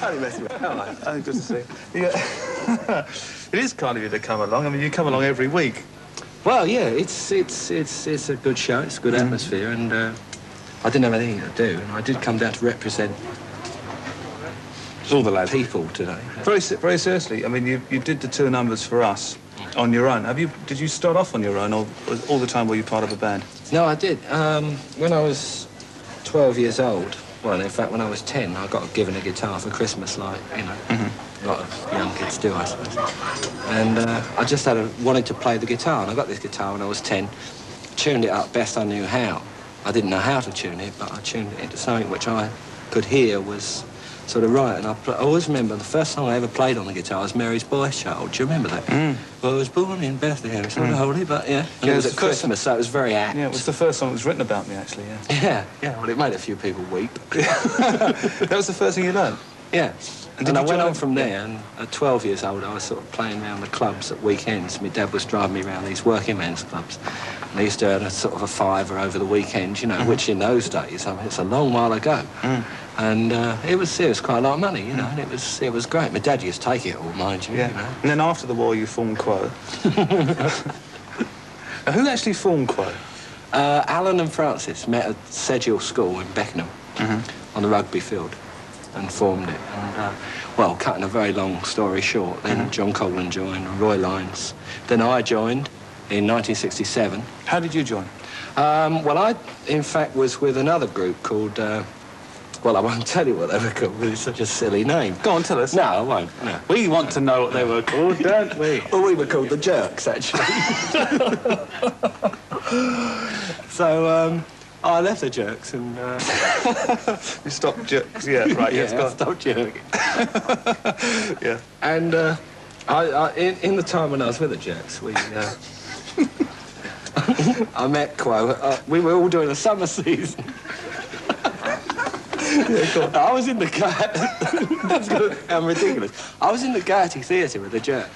Only messing with you. Oh, good to see you. Yeah. It is kind of you to come along. I mean, you come along every week. Well, yeah, it's a good show. It's a good atmosphere, and I didn't have anything to do, and I did come down to represent all the lads. People today. Very seriously. I mean, you did the 2 numbers for us on your own. Did you start off on your own, or all the time were you part of a band? No, I did. When I was 12 years old, well, in fact, when I was 10, I got given a guitar for Christmas, like, you know, a lot of young kids do, I suppose. And I just wanted to play the guitar, and I got this guitar when I was 10, tuned it up best I knew how. I didn't know how to tune it, but I tuned it into something which I could hear was sort of right. And I always remember the first song I ever played on the guitar was Mary's Boy Child. Do you remember that? Well, I was born in Bethlehem. It's not holy, but yeah. And it was at Christmas, so it was very apt. Yeah, it was the first song that was written about me, actually, yeah. Yeah, well, it made a few people weep. That was the first thing you learned? Yeah. And I went on from there, and at 12 years old, I was sort of playing around the clubs at weekends. My dad was driving me around these working men's clubs. And I used to earn a sort of a fiver over the weekend, you know, which in those days, I mean, it's a long while ago. And it was quite a lot of money, you know, and it was great. My dad used to take it all, mind you. Yeah. You know? And then after the war, you formed Quo. Who actually formed Quo? Alan and Francis met at Sedghill School in Beckenham on the rugby field and formed it. And, well, cutting a very long story short, then John Colin joined, Roy Lyons. Then I joined in 1967. How did you join? Well, I, in fact, was with another group called... well, I won't tell you what they were called, because it's such a silly name. Go on, tell us. No, I won't. No. We want to know what they were called, don't we? Well, we were called the Jerks, actually. So, I left the Jerks and... You stopped jerks, yeah, right, yes, go on. I stopped jerking. Yeah. And in the time when I was with the Jerks, we... I met Quo. We were all doing a summer season. Yeah, I was in the That's good. I'm ridiculous. I was in the Gaiety Theatre with the Jerks.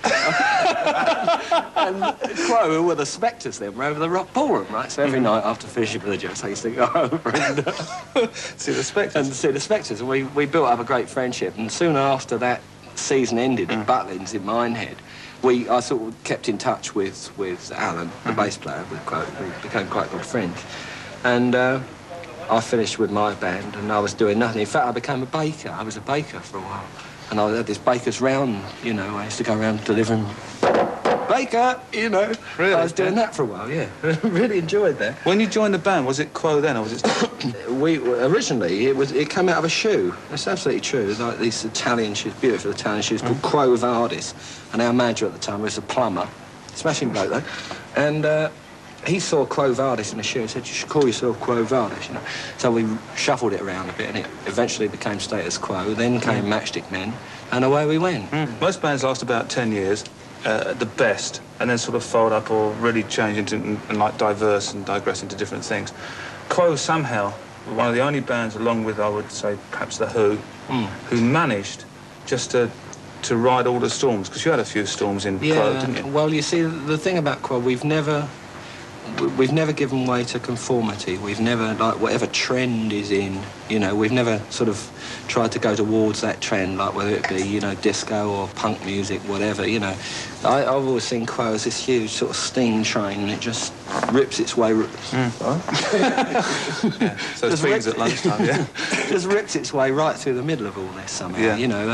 And Quo, who were the Spectres then, were over the Rock Ballroom, right? So every night after finishing with the Jerks, I used to go over and... see the Spectres? And see the Spectres. And we built up a great friendship. And soon after that season ended at Butlins in Minehead, I sort of kept in touch with Alan, the bass player, with Quo. We became quite good friends. And... I finished with my band and I was doing nothing. In fact, I became a baker. I was a baker for a while. And I had this baker's round, you know. I used to go around delivering baker, you know. Really? I was doing that for a while, yeah. Really enjoyed that. When you joined the band, was it Quo then, or was it... Originally, it came out of a shoe. That's absolutely true. Like these Italian shoes, beautiful Italian shoes called Quo Vadis. And our manager at the time was a plumber. Smashing bloke, though. And... he saw Quo Vadis in a shoe and said, you should call yourself Quo Vadis, you know. So we shuffled it around a bit and it eventually became Status Quo, then came Matchstick Men, and away we went. Most bands last about 10 years, at the best, and then sort of fold up or really change into and like diverse and digress into different things. Quo somehow were one of the only bands, along with, I would say, perhaps The Who, who managed just to ride all the storms, because you had a few storms in Quo, didn't you? Well, you see, the thing about Quo, we've never given way to conformity. We've never, like, whatever trend is in, you know, we've never sort of tried to go towards that trend, like whether it be, you know, disco or punk music, whatever, you know. I've always seen Quo as this huge sort of steam train, and it just rips its way... Yeah, so it speeds at lunchtime, yeah. Just rips its way right through the middle of all this somehow, you know,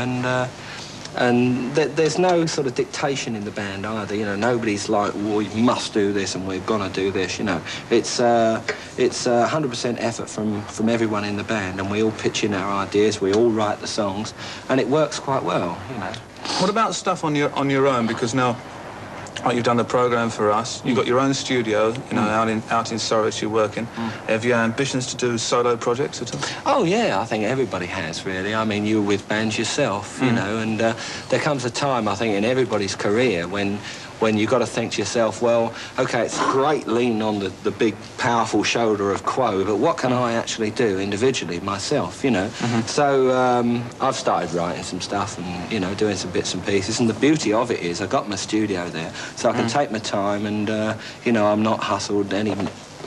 and there's no sort of dictation in the band either, you know. Nobody's like, well, we must do this and we're gonna do this, you know. It's 100% effort from everyone in the band, and we all pitch in our ideas, we all write the songs, and it works quite well, you know. What about stuff on your own? Because now, like, you've done the programme for us, you've got your own studio, you know, out in Surrey you're working. Have you ambitions to do solo projects at all? Oh, yeah, I think everybody has, really. I mean, you were with bands yourself, you know, and there comes a time, I think, in everybody's career when you've got to think to yourself, well, OK, it's great leaning on the big, powerful shoulder of Quo, but what can I actually do individually, myself, you know? So I've started writing some stuff and, you know, doing some bits and pieces, and the beauty of it is I've got my studio there, so I can take my time and, you know, I'm not hustled any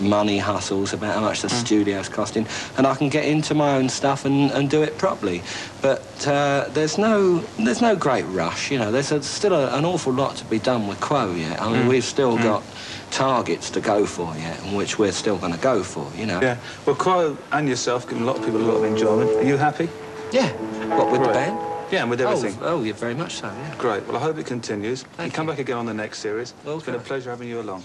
money hustles about how much the studio's costing, and I can get into my own stuff and do it properly. But there's no great rush, you know. There's still an awful lot to be done with Quo yet. I mean, we've still got targets to go for yet, and which we're still going to go for, you know. Yeah. Well, Quo and yourself giving a lot of people a lot of enjoyment. Are you happy? Yeah. What, with the band? Yeah, and with everything. Oh, yeah, very much so, yeah. Great. Well, I hope it continues. Thank you. Come you. back again on the next series. Okay. It's been a pleasure having you along.